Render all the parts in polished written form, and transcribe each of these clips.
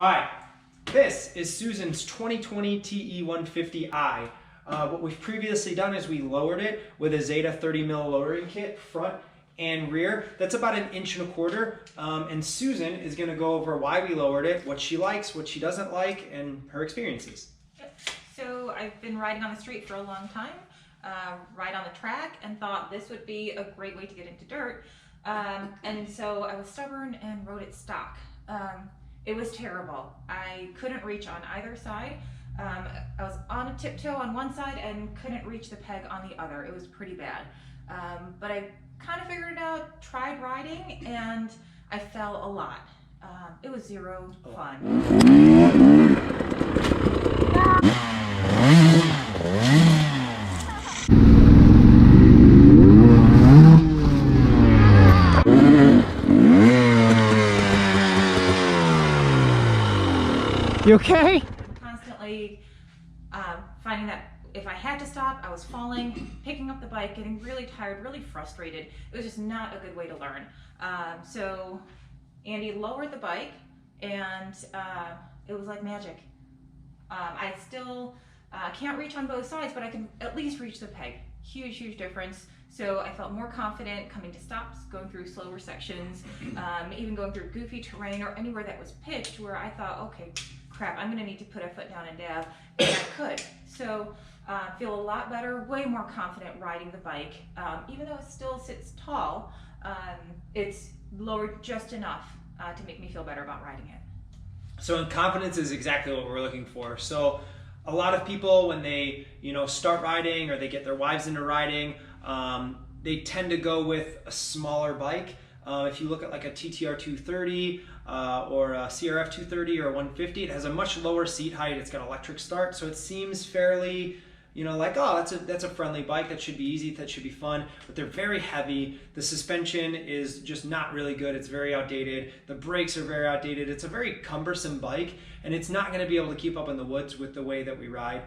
Alright, this is Susan's 2020 TE150i. What we've previously done is we lowered it with a Zeta 30mm lowering kit, front and rear. That's about 1.25 inches, and Susan is going to go over why we lowered it, what she likes, what she doesn't like, and her experiences. Yep. So I've been riding on the street for a long time, ride on the track, and thought this would be a great way to get into dirt. And so I was stubborn and rode it stock. It was terrible. I couldn't reach on either side. I was on a tiptoe on one side and couldn't reach the peg on the other. It was pretty bad. But I kind of figured it out, tried riding, and I fell a lot. It was zero fun. You okay? Constantly finding that if I had to stop, I was falling, picking up the bike, getting really tired, really frustrated. It was just not a good way to learn. So Andy lowered the bike, and it was like magic. I still can't reach on both sides, but I can at least reach the peg. Huge, huge difference. So I felt more confident coming to stops, going through slower sections, even going through goofy terrain or anywhere that was pitched where I thought, okay, crap, I'm gonna need to put a foot down and dab, and I could. So feel a lot better, way more confident riding the bike. Even though it still sits tall, it's lowered just enough to make me feel better about riding it. So confidence is exactly what we're looking for. So a lot of people, when they start riding or they get their wives into riding, they tend to go with a smaller bike. If you look at like a TTR 230 or a CRF 230 or a 150, it has a much lower seat height. It's got electric start, so it seems fairly, like, oh, that's a friendly bike. That should be easy. That should be fun. But they're very heavy. The suspension is just not really good. It's very outdated. The brakes are very outdated. It's a very cumbersome bike, and it's not going to be able to keep up in the woods with the way that we ride.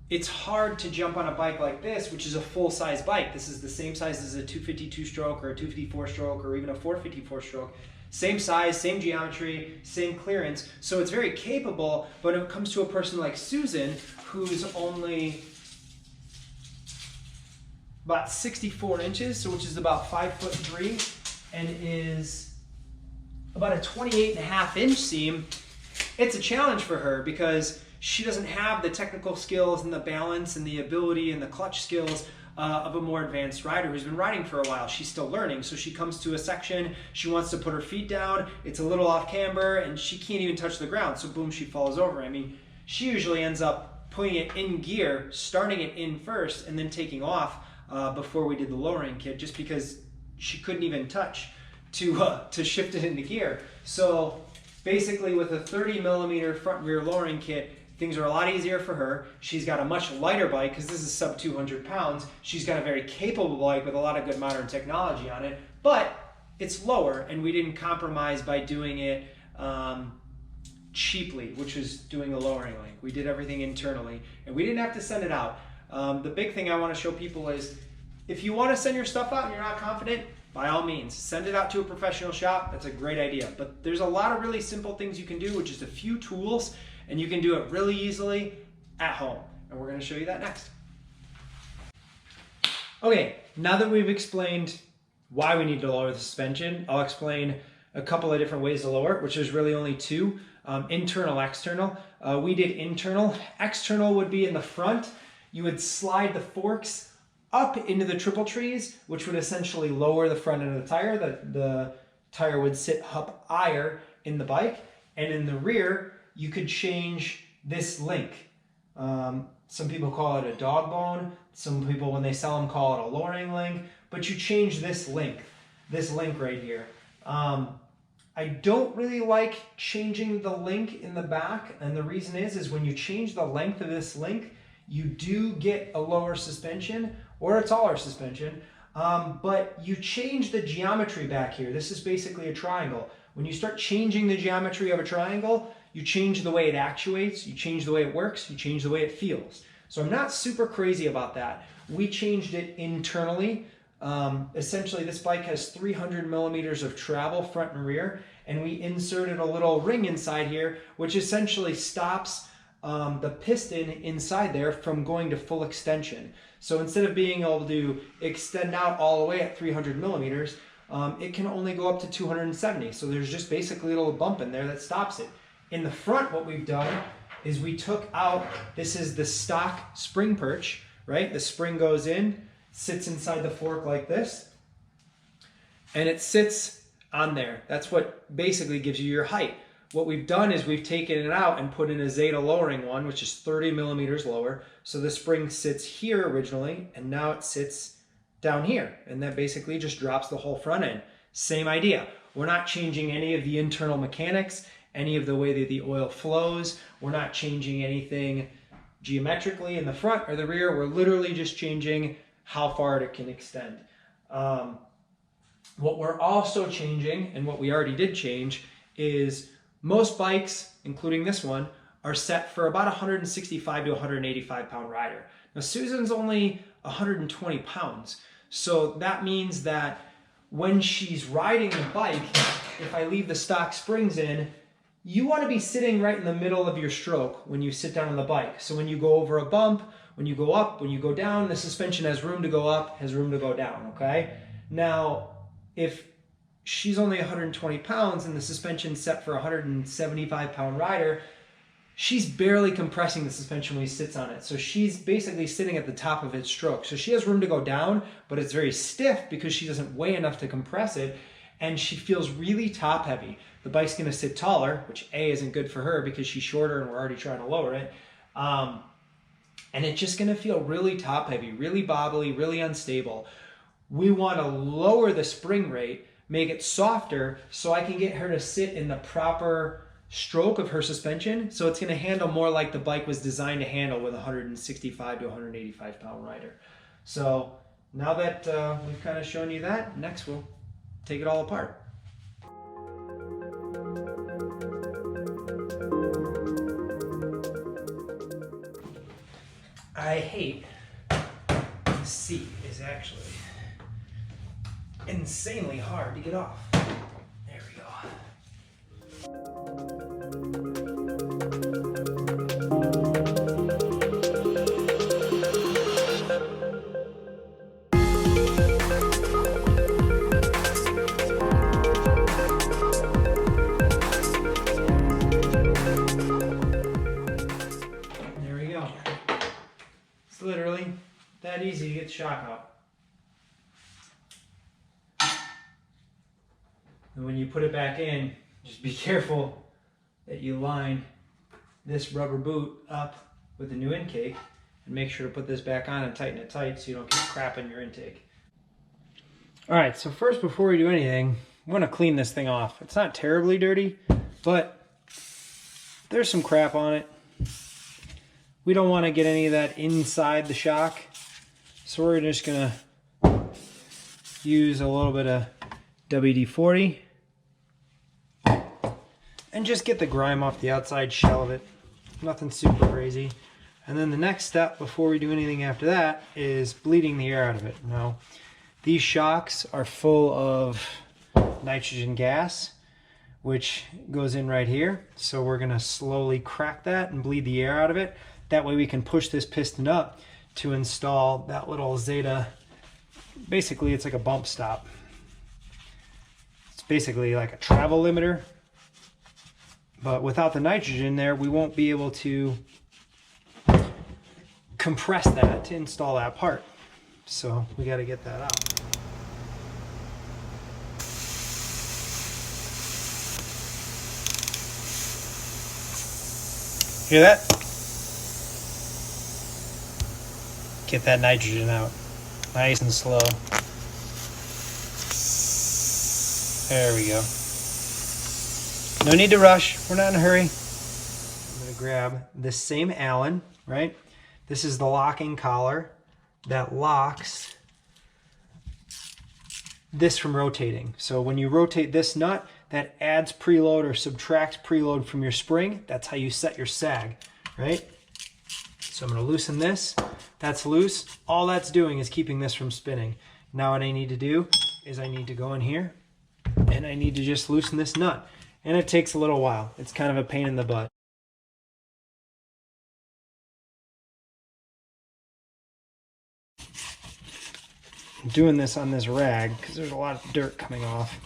It's hard to jump on a bike like this, which is a full-size bike. This is the same size as a 252-stroke or a 254-stroke or even a 454-stroke. Same size, same geometry, same clearance. So it's very capable, but when it comes to a person like Susan, who's only about 64 inches, so which is about 5'3", and is about a 28.5-inch seam, it's a challenge for her because she doesn't have the technical skills and the balance and the ability and the clutch skills of a more advanced rider who's been riding for a while. She's still learning, so she comes to a section, she wants to put her feet down, it's a little off camber, and she can't even touch the ground, so boom, she falls over. I mean, she usually ends up putting it in gear, starting it in first, and then taking off before we did the lowering kit, just because she couldn't even touch to shift it into gear. So basically with a 30mm front and rear lowering kit, things are a lot easier for her. She's got a much lighter bike because this is sub 200 pounds. She's got a very capable bike with a lot of good modern technology on it, but it's lower, and we didn't compromise by doing it cheaply, which was doing a lowering link. We did everything internally, and we didn't have to send it out. The big thing I want to show people is if you want to send your stuff out and you're not confident, by all means, send it out to a professional shop. That's a great idea. But there's a lot of really simple things you can do with just a few tools, and you can do it really easily at home. And we're going to show you that next. Okay, now that we've explained why we need to lower the suspension, I'll explain a couple of different ways to lower it, which is really only two, internal, external. We did internal. External would be in the front. You would slide the forks up into the triple trees, which would essentially lower the front end of the tire. The tire would sit up higher in the bike. And in the rear, you could change this link. Some people call it a dog bone. Some people, when they sell them, call it a lowering link. But you change this link right here. I don't really like changing the link in the back. And the reason is when you change the length of this link, you do get a lower suspension or a taller suspension, but you change the geometry back here. This is basically a triangle. When you start changing the geometry of a triangle, you change the way it actuates, you change the way it works, you change the way it feels. So I'm not super crazy about that. We changed it internally Essentially, this bike has 300 millimeters of travel front and rear, and we inserted a little ring inside here, which essentially stops the piston inside there from going to full extension. So instead of being able to extend out all the way at 300 millimeters, it can only go up to 270. So there's just basically a little bump in there that stops it. In the front, what we've done is we took out, this is the stock spring perch, right? The spring goes in, sits inside the fork like this, and it sits on there. That's what basically gives you your height. What we've done is we've taken it out and put in a Zeta lowering one, which is 30 millimeters lower. So the spring sits here originally, and now it sits down here. And that basically just drops the whole front end. Same idea. We're not changing any of the internal mechanics, any of the way that the oil flows. We're not changing anything geometrically in the front or the rear. We're literally just changing how far it can extend. What we're also changing, and what we already did change, is most bikes, including this one, are set for about 165 to 185 pound rider. Now Susan's only 120 pounds. So that means that when she's riding the bike, if I leave the stock springs in, you want to be sitting right in the middle of your stroke when you sit down on the bike. So when you go over a bump, when you go up, when you go down, the suspension has room to go up, has room to go down, okay? Now, if she's only 120 pounds and the suspension's set for a 175 pound rider, she's barely compressing the suspension when he sits on it. So she's basically sitting at the top of its stroke. So she has room to go down, but it's very stiff because she doesn't weigh enough to compress it, and she feels really top heavy. The bike's gonna sit taller, which A, isn't good for her because she's shorter and we're already trying to lower it. And it's just gonna feel really top heavy, really bobbly, really unstable. We wanna lower the spring rate, make it softer so I can get her to sit in the proper stroke of her suspension. So it's gonna handle more like the bike was designed to handle with a 165 to 185 pound rider. So now that we've kind of shown you that, next we'll take it all apart. I hate the seat is actually insanely hard to get off. There we go. There we go. It's literally that easy to get the shock out. And when you put it back in, just be careful that you line this rubber boot up with the new intake, and make sure to put this back on and tighten it tight so you don't get crap in your intake. All right, so first, before we do anything, I want to clean this thing off. It's not terribly dirty, but there's some crap on it. We don't want to get any of that inside the shock, so we're just gonna use a little bit of WD-40 and just get the grime off the outside shell of it. Nothing super crazy. And then the next step before we do anything after that is bleeding the air out of it. Now, these shocks are full of nitrogen gas, which goes in right here. So we're gonna slowly crack that and bleed the air out of it. That way we can push this piston up to install that little Zeta. Basically, it's like a bump stop. It's basically like a travel limiter, but without the nitrogen there, we won't be able to compress that to install that part. So we got to get that out. Hear that? Get that nitrogen out. Nice and slow. There we go. No need to rush. We're not in a hurry. I'm going to grab this same Allen, right? This is the locking collar that locks this from rotating. So when you rotate this nut, that adds preload or subtracts preload from your spring. That's how you set your sag, right? So I'm going to loosen this. That's loose. All that's doing is keeping this from spinning. Now what I need to do is I need to go in here and I need to just loosen this nut. And it takes a little while. It's kind of a pain in the butt. I'm doing this on this rag because there's a lot of dirt coming off.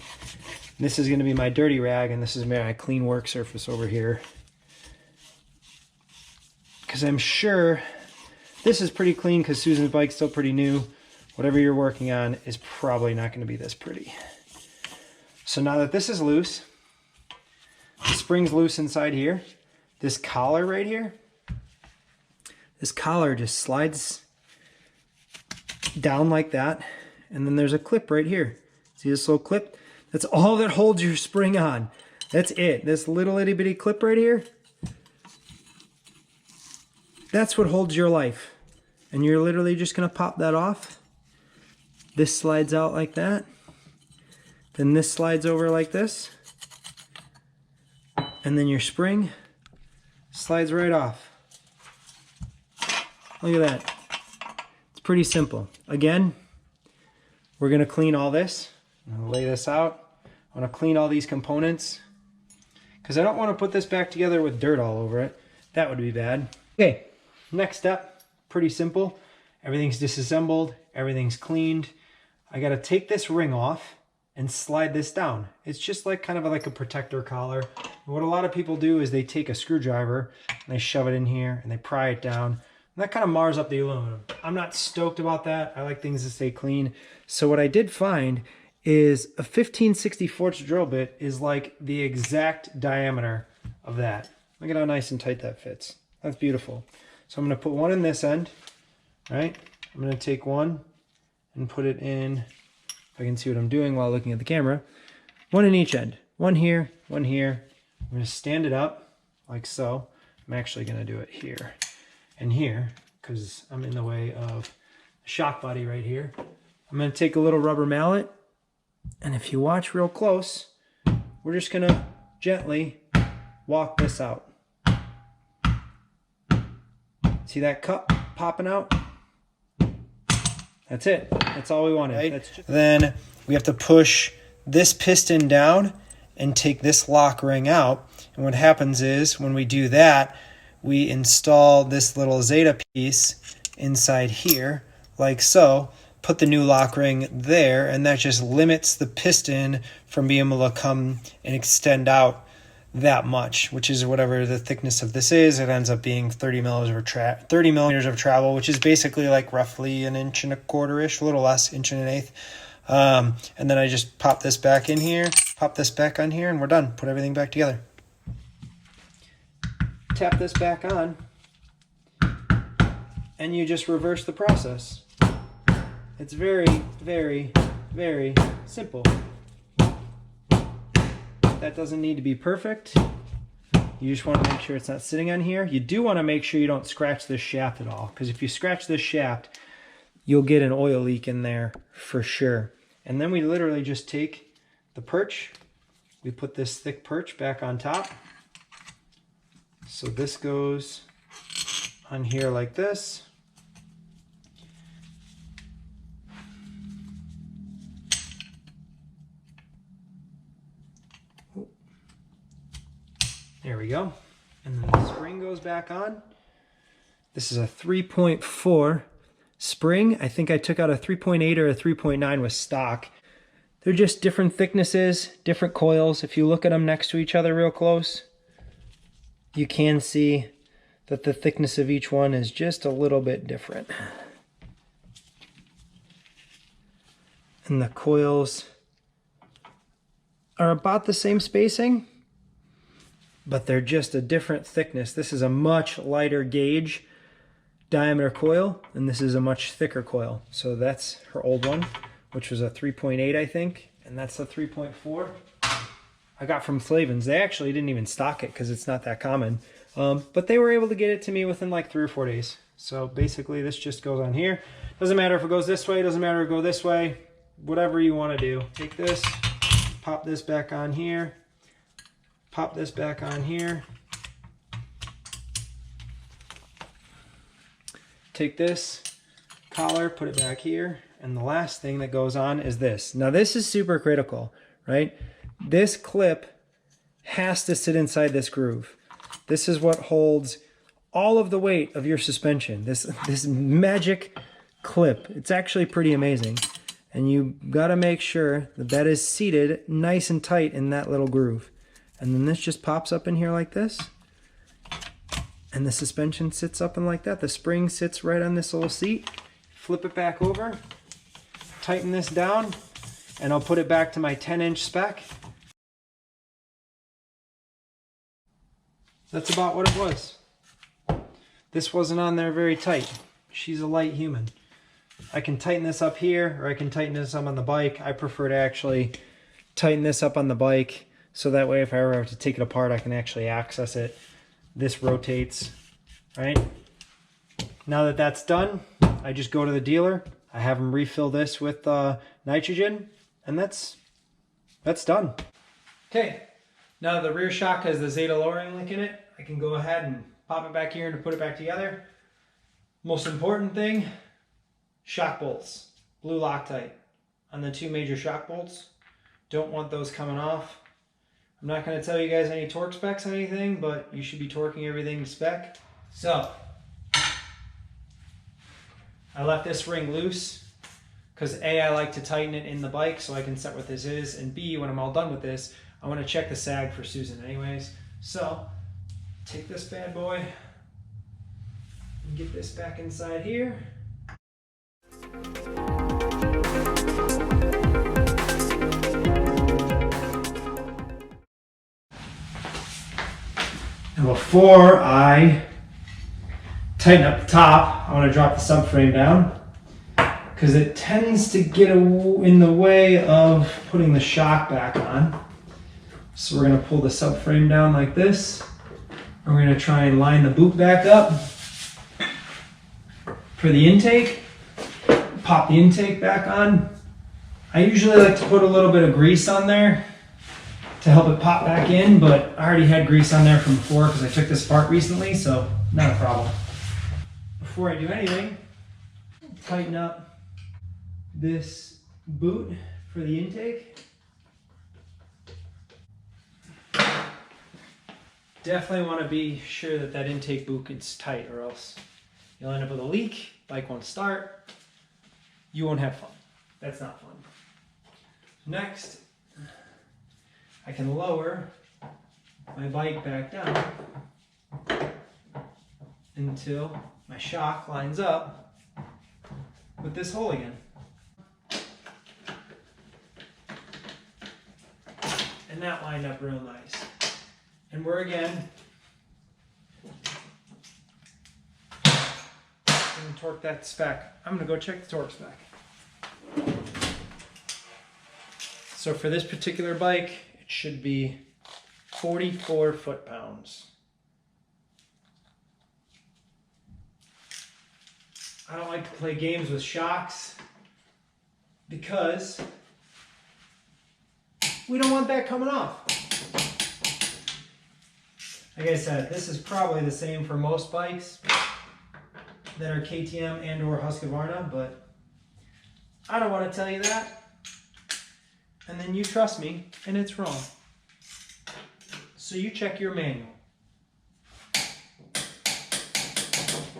This is going to be my dirty rag, and this is my clean work surface over here. Because I'm sure this is pretty clean because Susan's bike's still pretty new. Whatever you're working on is probably not going to be this pretty. So now that this is loose, the spring's loose inside here. This collar right here, this collar just slides down like that. And then there's a clip right here. See this little clip? That's all that holds your spring on. That's it. This little itty bitty clip right here, that's what holds your life. And you're literally just gonna pop that off. This slides out like that. Then this slides over like this. And then your spring slides right off. Look at that. It's pretty simple. Again, we're gonna clean all this. I'm gonna lay this out. I wanna clean all these components because I don't wanna put this back together with dirt all over it. That would be bad. Okay, next step, pretty simple. Everything's disassembled, everything's cleaned. I gotta take this ring off and slide this down. It's just like kind of like a protector collar. And what a lot of people do is they take a screwdriver and they shove it in here and they pry it down. And that kind of mars up the aluminum. I'm not stoked about that. I like things to stay clean. So what I did find is a 15/64 drill bit is like the exact diameter of that. Look at how nice and tight that fits. That's beautiful. So I'm gonna put one in this end, right? I'm gonna take one and put it in, if I can see what I'm doing while looking at the camera, one in each end. One here, one here. I'm gonna stand it up like so. I'm actually gonna do it here and here because I'm in the way of the shock body right here. I'm gonna take a little rubber mallet, and if you watch real close, we're just gonna gently walk this out. See that cup popping out? That's it. That's all we wanted. Right? Then we have to push this piston down and take this lock ring out. And what happens is when we do that, we install this little Zeta piece inside here, like so. Put the new lock ring there, and that just limits the piston from being able to come and extend out that much, which is whatever the thickness of this is. It ends up being 30 millimeters of travel, which is basically like roughly 1.25 inches, a little less, 1.1 inches. And then I just pop this back in here, pop this back on here, and we're done. Put everything back together. Tap this back on, and you just reverse the process. It's very, very, very simple. That doesn't need to be perfect. You just want to make sure it's not sitting on here. You do want to make sure you don't scratch this shaft at all, because if you scratch this shaft, you'll get an oil leak in there for sure. And then we literally just take the perch, we put this thick perch back on top. So this goes on here like this. There we go. And then the spring goes back on. This is a 3.4 spring. I think I took out a 3.8 or a 3.9 with stock. They're just different thicknesses, different coils. If you look at them next to each other real close, you can see that the thickness of each one is just a little bit different. And the coils are about the same spacing, but they're just a different thickness. This is a much lighter gauge diameter coil, and this is a much thicker coil. So that's her old one, which was a 3.8, I think, and that's a 3.4 I got from Flavins. They actually didn't even stock it because it's not that common, but they were able to get it to me within like 3 or 4 days. So basically this just goes on here. Doesn't matter if it goes this way, doesn't matter if it goes this way, whatever you want to do. Take this, pop this back on here, pop this back on here. Take this collar, put it back here, And the last thing that goes on is this. Now this is super critical, right? This clip has to sit inside this groove. This is what holds all of the weight of your suspension. This magic clip. It's actually pretty amazing. And you got to make sure that that is seated nice and tight in that little groove. And then this just pops up in here like this. And the suspension sits up and like that. The spring sits right on this little seat. Flip it back over. Tighten this down. And I'll put it back to my 10-inch spec. That's about what it was. This wasn't on there very tight. She's a light human. I can tighten this up here, or I can tighten this up on the bike. I prefer to actually tighten this up on the bike, so that way if I ever have to take it apart, I can actually access it. This rotates, right? Now that that's done, I just go to the dealer. I have them refill this with nitrogen, and that's done. Okay, now that the rear shock has the Zeta lowering link in it, I can go ahead and pop it back here and put it back together. Most important thing, shock bolts, blue Loctite on the two major shock bolts. Don't want those coming off. I'm not going to tell you guys any torque specs or anything, but you should be torquing everything to spec. So, I left this ring loose because A, I like to tighten it in the bike so I can set what this is, and B, when I'm all done with this, I want to check the sag for Susan anyways. So, take this bad boy and get this back inside here. And before I tighten up the top, I want to drop the subframe down because it tends to get in the way of putting the shock back on. So we're going to pull the subframe down like this. And we're going to try and line the boot back up for the intake. Pop the intake back on. I usually like to put a little bit of grease on there to help it pop back in, but I already had grease on there from before because I took this apart recently, so not a problem. Before I do anything, tighten up this boot for the intake. Definitely want to be sure that that intake boot gets tight, or else you'll end up with a leak, bike won't start, you won't have fun. That's not fun. Next, I can lower my bike back down until my shock lines up with this hole again. And that lined up real nice. And we're again going to torque that spec. I'm going to go check the torque spec. So for this particular bike, it should be 44 foot-pounds. I don't like to play games with shocks because we don't want that coming off. Like I said, this is probably the same for most bikes that are KTM and or Husqvarna, but I don't want to tell you that. And then you trust me, and it's wrong. So you check your manual.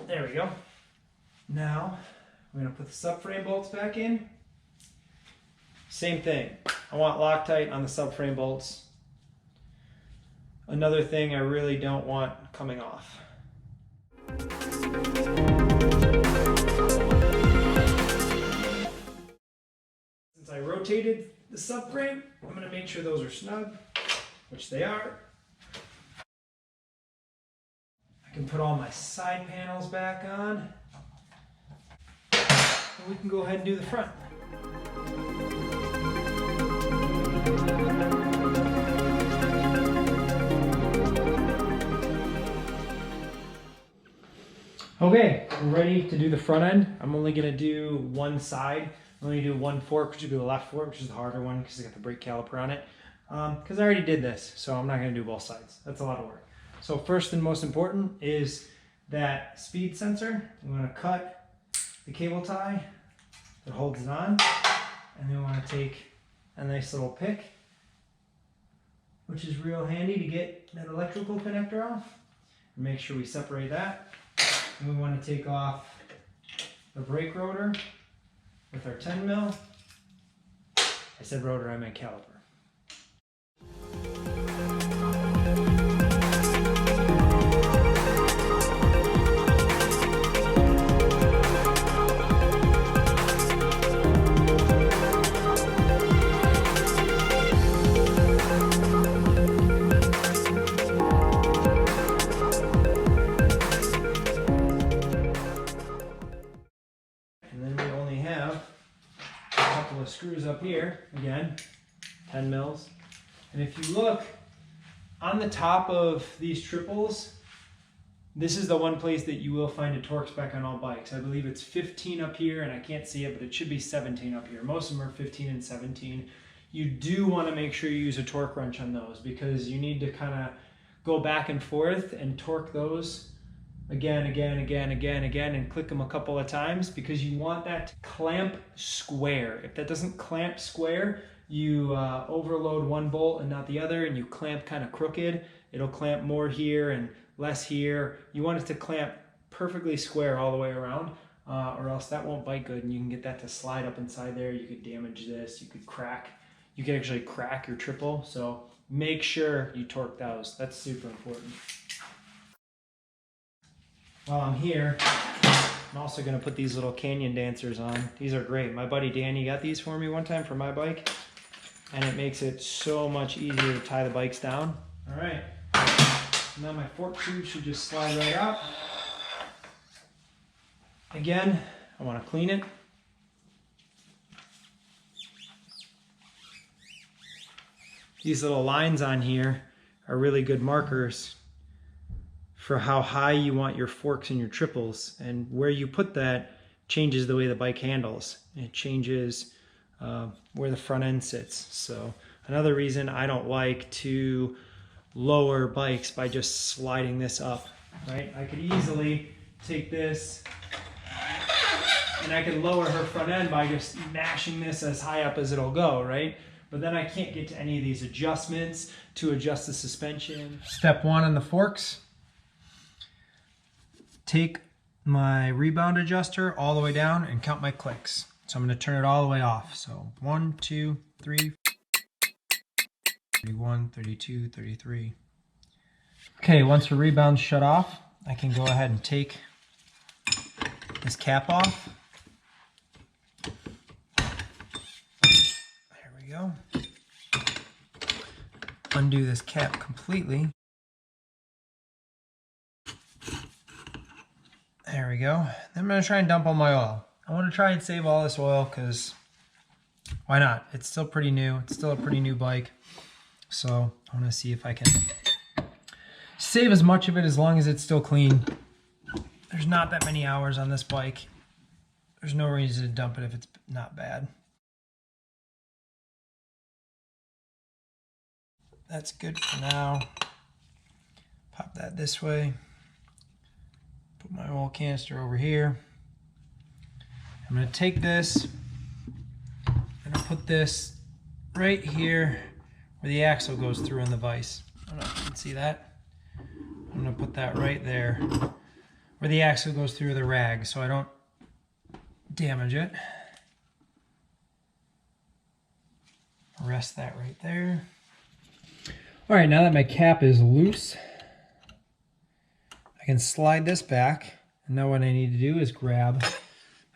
There we go. Now, we're going to put the subframe bolts back in. Same thing. I want Loctite on the subframe bolts. Another thing I really don't want coming off. Since I rotated the subframe, I'm going to make sure those are snug, which they are. I can put all my side panels back on. And we can go ahead and do the front. Okay, we're ready to do the front end. I'm only going to do one side. I'm only going to do one fork, which would be the left fork, which is the harder one because it's got the brake caliper on it. Because I already did this, so I'm not going to do both sides. That's a lot of work. So first and most important is that speed sensor. I'm going to cut the cable tie that holds it on. And then we want to take a nice little pick, which is real handy to get that electrical connector off. And make sure we separate that. And we want to take off the brake rotor with our 10 mil. I said rotor, I meant caliper. Screws up here, again, 10 mils. And if you look on the top of these triples, this is the one place that you will find a torque spec on all bikes. I believe it's 15 up here, and I can't see it, but it should be 17 up here. Most of them are 15 and 17. You do want to make sure you use a torque wrench on those, because you need to kind of go back and forth and torque those again, and click them a couple of times, because you want that to clamp square. If that doesn't clamp square, you overload one bolt and not the other, and you clamp kind of crooked. It'll clamp more here and less here. You want it to clamp perfectly square all the way around, or else that won't bite good, and you can get that to slide up inside there. You could damage this, you could actually crack your triple. So make sure you torque those. That's super important. While I'm here, I'm also going to put these little Canyon dancers on. These are great. My buddy Danny got these for me one time for my bike, and it makes it so much easier to tie the bikes down. All right, now my fork tube should just slide right out. Again, I want to clean it. These little lines on here are really good markers for how high you want your forks and your triples, and where you put that changes the way the bike handles. It changes where the front end sits. So another reason I don't like to lower bikes by just sliding this up, right? I could easily take this and I can lower her front end by just mashing this as high up as it'll go, right? But then I can't get to any of these adjustments to adjust the suspension. Step one on the forks. Take my rebound adjuster all the way down and count my clicks. So I'm going to turn it all the way off. So 1, 2, 3, 31, 32, 33. Okay, once the rebound's shut off, I can go ahead and take this cap off. There we go. Undo this cap completely. There we go. Then I'm going to try and dump all my oil. I want to try and save all this oil, because why not? It's still pretty new. It's still a pretty new bike. So I want to see if I can save as much of it as long as it's still clean. There's not that many hours on this bike. There's no reason to dump it if it's not bad. That's good for now. Pop that this way. Put my oil canister over here. I'm going to take this and I'll put this right here where the axle goes through in the vise. I don't know if you can see that. I'm going to put that right there where the axle goes through the rag so I don't damage it. Rest that right there. All right, now that my cap is loose, I can slide this back. And now what I need to do is grab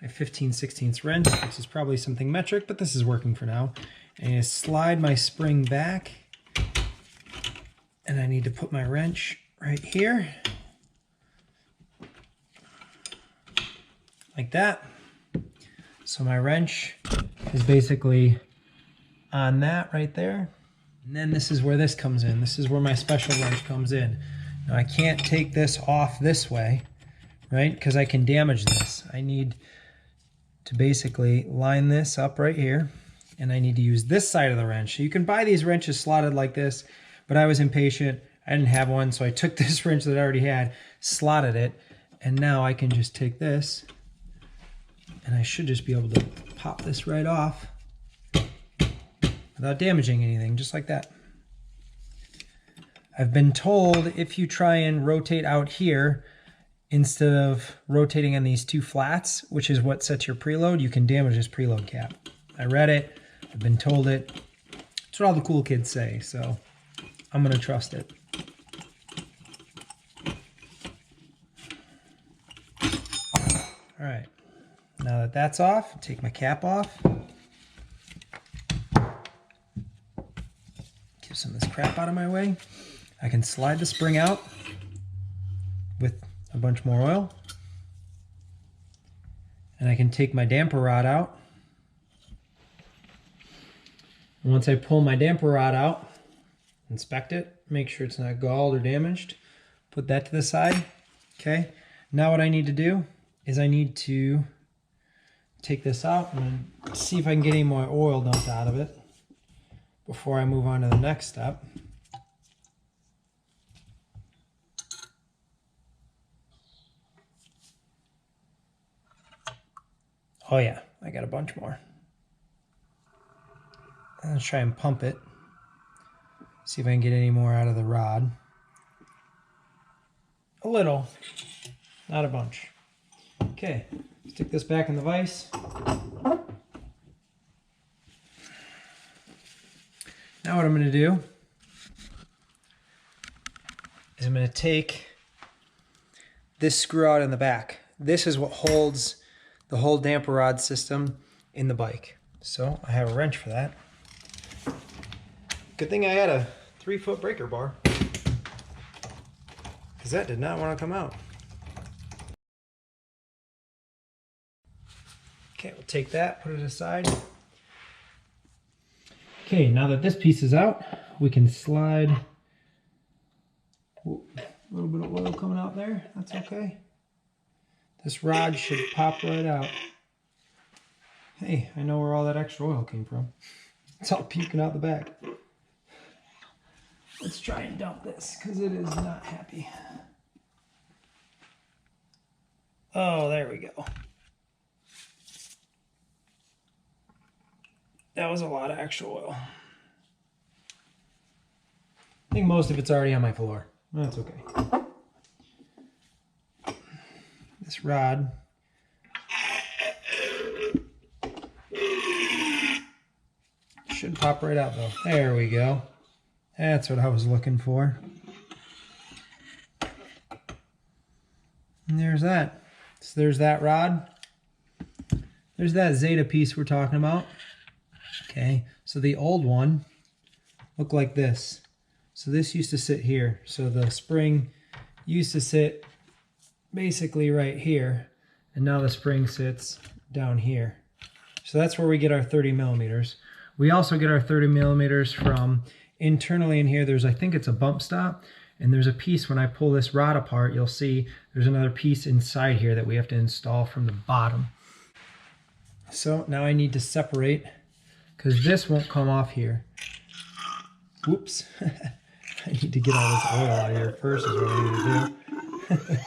my 15/16 wrench. This is probably something metric, but this is working for now. And I slide my spring back. And I need to put my wrench right here. Like that. So my wrench is basically on that right there. And then this is where this comes in. This is where my special wrench comes in. Now I can't take this off this way, right? Because I can damage this. I need to basically line this up right here. And I need to use this side of the wrench. So you can buy these wrenches slotted like this, but I was impatient. I didn't have one, so I took this wrench that I already had, slotted it, and now I can just take this And I should just be able to pop this right off without damaging anything, just like that. I've been told if you try and rotate out here, instead of rotating on these two flats, which is what sets your preload, you can damage this preload cap. I read it, I've been told it. It's what all the cool kids say, so I'm gonna trust it. All right, now that that's off, take my cap off. Get some of this crap out of my way. I can slide the spring out with a bunch more oil. And I can take my damper rod out. And once I pull my damper rod out, inspect it, make sure it's not galled or damaged. Put that to the side. Okay, now what I need to do is I need to take this out and see if I can get any more oil dumped out of it before I move on to the next step. Oh yeah, I got a bunch more. Let's try and pump it. See if I can get any more out of the rod. A little, not a bunch. Okay, stick this back in the vise. Now what I'm going to do is I'm going to take this screw out in the back. This is what holds the whole damper rod system in the bike. So I have a wrench for that. Good thing I had a 3-foot breaker bar, because that did not want to come out. Okay, we'll take that, put it aside. Okay, now that this piece is out, we can slide. Whoa, a little bit of oil coming out there, that's okay. This rod should pop right out. Hey, I know where all that extra oil came from. It's all puking out the back. Let's try and dump this, because it is not happy. Oh, there we go. That was a lot of extra oil. I think most of it's already on my floor. That's okay. This rod should pop right out though. There we go. That's what I was looking for. And there's that. So there's that rod. There's that Zeta piece we're talking about. Okay, so the old one looked like this. So this used to sit here. So the spring used to sit basically right here, and now the spring sits down here. So that's where we get our 30 millimeters. We also get our 30 millimeters from internally in here. There's, I think it's a bump stop, and there's a piece when I pull this rod apart, you'll see there's another piece inside here that we have to install from the bottom. So now I need to separate, because this won't come off here. Whoops. I need to get all this oil out of here first is what I need to do.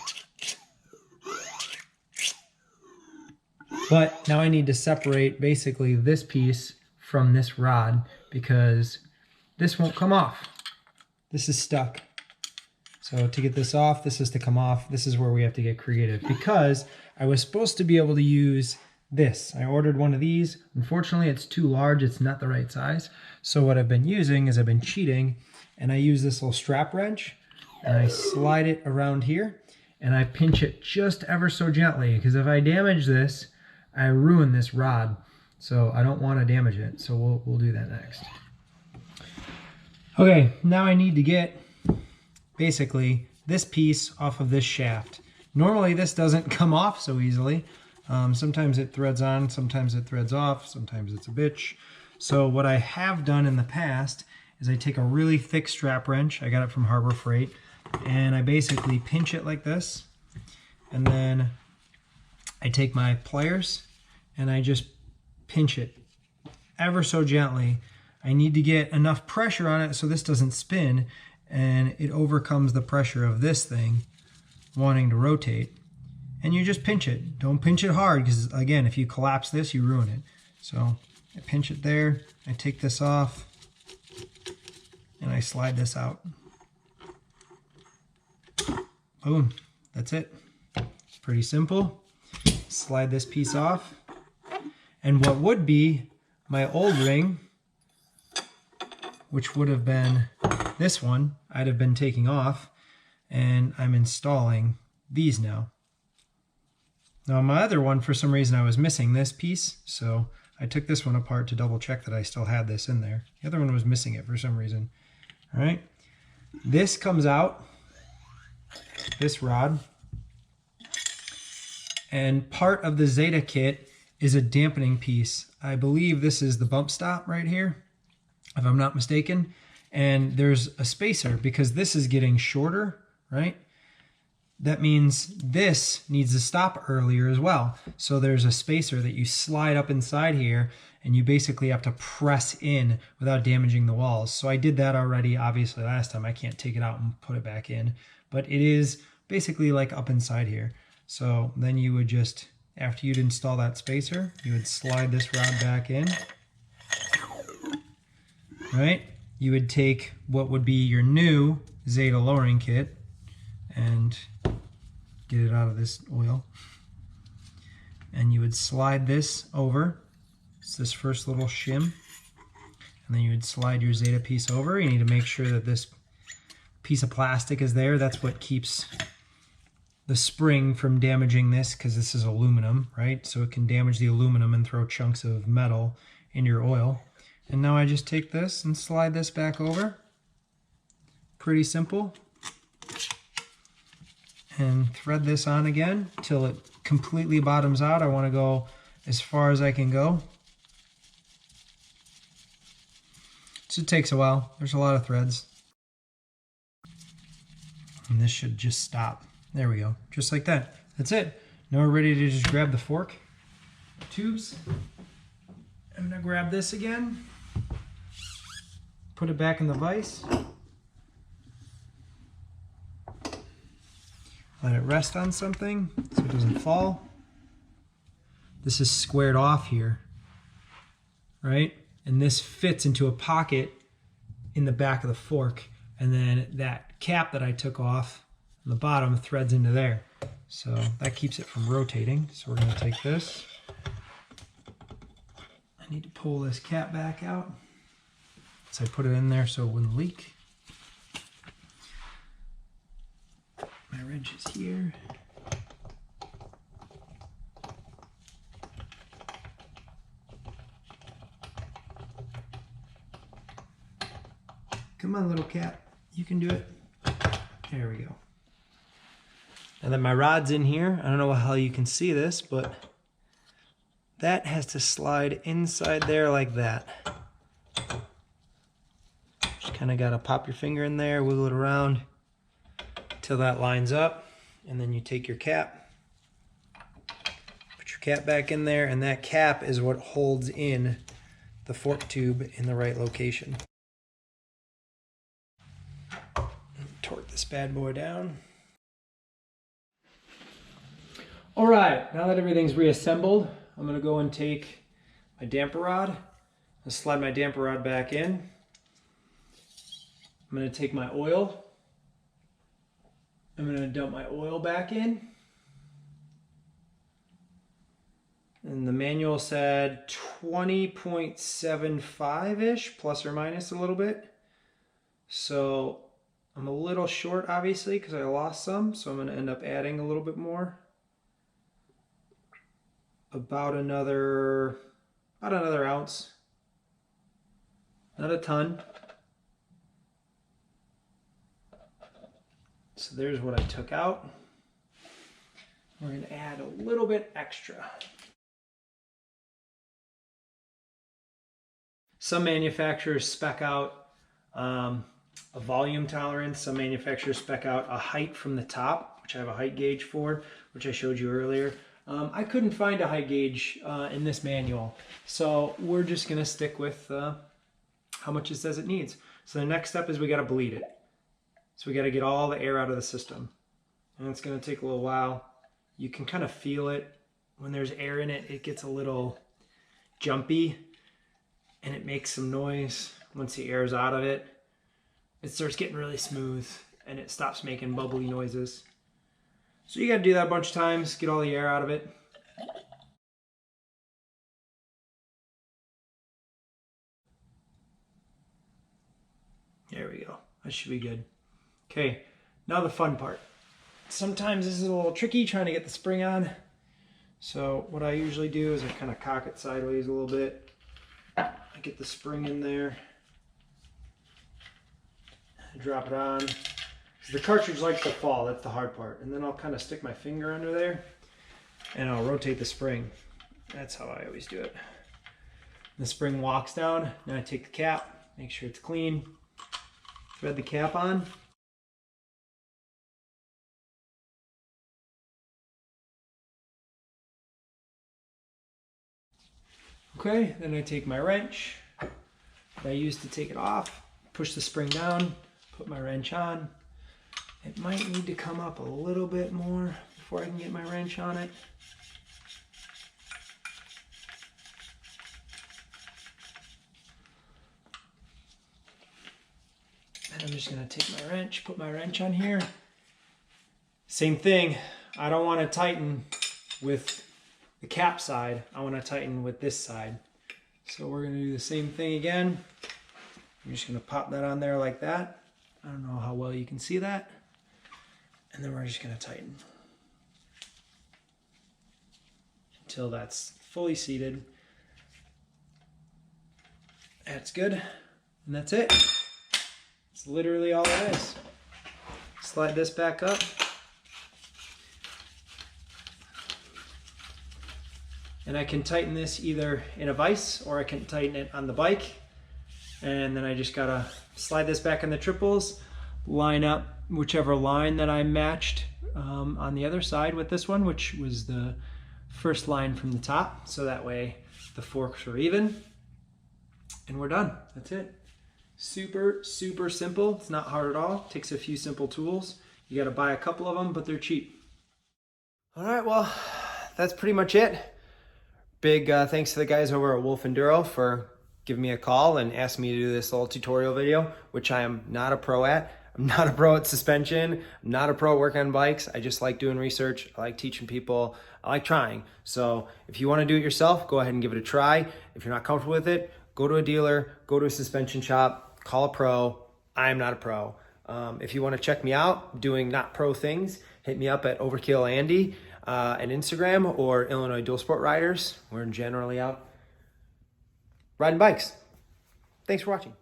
But now I need to separate basically this piece from this rod, because this won't come off. This is stuck. So to get this off, this is to come off. This is where we have to get creative, because I was supposed to be able to use this. I ordered one of these. Unfortunately, it's too large. It's not the right size. So what I've been using is I've been cheating, and I use this little strap wrench, and I slide it around here, and I pinch it just ever so gently, because if I damage this, I ruin this rod. So I don't want to damage it. So we'll do that next. Okay, now I need to get basically this piece off of this shaft. Normally this doesn't come off so easily. Sometimes it threads on, sometimes it threads off, sometimes it's a bitch. So what I have done in the past is I take a really thick strap wrench, I got it from Harbor Freight, and I basically pinch it like this, and then I take my pliers and I just pinch it ever so gently. I need to get enough pressure on it so this doesn't spin and it overcomes the pressure of this thing wanting to rotate. and you just pinch it. Don't pinch it hard because, again, if you collapse this, you ruin it. So I pinch it there, I take this off, and I slide this out. Boom, that's it. It's pretty simple. Slide this piece off. And what would be my old ring, which would have been this one, I'd have been taking off, and I'm installing these now. Now my other one, for some reason I was missing this piece, so I took this one apart to double check that I still had this in there. The other one was missing it for some reason. All right, this comes out, this rod, and part of the Zeta kit is a dampening piece. I believe this is the bump stop right here, if I'm not mistaken, and there's a spacer because this is getting shorter, right? That means this needs to stop earlier as well. So there's a spacer that you slide up inside here, and you basically have to press in without damaging the walls. So I did that already, obviously, last time. I can't take it out and put it back in, but it is basically like up inside here. So then you would just, after you'd install that spacer, you would slide this rod back in, right? You would take what would be your new Zeta lowering kit and get it out of this oil, and you would slide this over. It's this first little shim, and then you would slide your Zeta piece over. You need to make sure that this piece of plastic is there. That's what keeps the spring from damaging this, because this is aluminum, right? So it can damage the aluminum and throw chunks of metal in your oil. And now I just take this and slide this back over. Pretty simple. And thread this on again till it completely bottoms out. I want to go as far as I can go. So it takes a while. There's a lot of threads. And this should just stop. There we go. Just like that. That's it. Now we're ready to just grab the fork tubes. I'm going to grab this again. Put it back in the vise. Let it rest on something so it doesn't fall. This is squared off here, right? And this fits into a pocket in the back of the fork. And then that cap that I took off on the bottom threads into there. So that keeps it from rotating. So we're going to take this. I need to pull this cap back out. So I put it in there so it wouldn't leak. My wrench is here. Come on, little cat. You can do it. There we go. Now that my rod's in here, I don't know how you can see this, but that has to slide inside there like that. Just kind of got to pop your finger in there, wiggle it around till that lines up, and then you take your cap, put your cap back in there, and that cap is what holds in the fork tube in the right location. Torque this bad boy down. All right, now that everything's reassembled, I'm going to go and take my damper rod and slide my damper rod back in. I'm going to take my oil. I'm going to dump my oil back in. And the manual said 20.75-ish, plus or minus a little bit. So I'm a little short, obviously, because I lost some. So I'm going to end up adding a little bit more. About another ounce. Not a ton. So there's what I took out. We're going to add a little bit extra. Some manufacturers spec out a volume tolerance. Some manufacturers spec out a height from the top, which I have a height gauge for, which I showed you earlier. I couldn't find a height gauge in this manual, so we're just going to stick with how much it says it needs. So the next step is we got to bleed it. So we got to get all the air out of the system, and it's going to take a little while. you can kind of feel it. When there's air in it, it gets a little jumpy and it makes some noise. Once the air is out of it, it starts getting really smooth and it stops making bubbly noises. So you got to do that a bunch of times, get all the air out of it. There we go. That should be good. Okay, now the fun part. Sometimes this is a little tricky trying to get the spring on. So what I usually do is I kind of cock it sideways a little bit. I get the spring in there. I drop it on. The cartridge likes to fall, that's the hard part. And then I'll kind of stick my finger under there and I'll rotate the spring. That's how I always do it. The spring walks down, now I take the cap, make sure it's clean, thread the cap on. Okay, then I take my wrench that I use to take it off, push the spring down, put my wrench on. It might need to come up a little bit more before I can get my wrench on it. And I'm just going to take my wrench, put my wrench on here. Same thing, I don't want to tighten with the cap side, I want to tighten with this side. So we're going to do the same thing again. I'm just going to pop that on there like that. I don't know how well you can see that. And then we're just going to tighten until that's fully seated. That's good. And that's it. It's literally all it is. Slide this back up. And I can tighten this either in a vise or I can tighten it on the bike. And then I just gotta slide this back in the triples, line up whichever line that I matched on the other side with this one, which was the first line from the top. So that way the forks are even and we're done. That's it. Super, super simple. It's not hard at all. Takes a few simple tools. You got to buy a couple of them, but they're cheap. All right, well, that's pretty much it. Big thanks to the guys over at Wolf Enduro for giving me a call and asking me to do this little tutorial video, which I am not a pro at. I'm not a pro at suspension. I'm not a pro at working on bikes. I just like doing research. I like teaching people. I like trying. So if you want to do it yourself, go ahead and give it a try. If you're not comfortable with it, go to a dealer, go to a suspension shop, call a pro. I am not a pro. If you want to check me out doing not pro things, hit me up at Overkill Andy on Instagram or Illinois Dual Sport Riders. We're generally out riding bikes. Thanks for watching.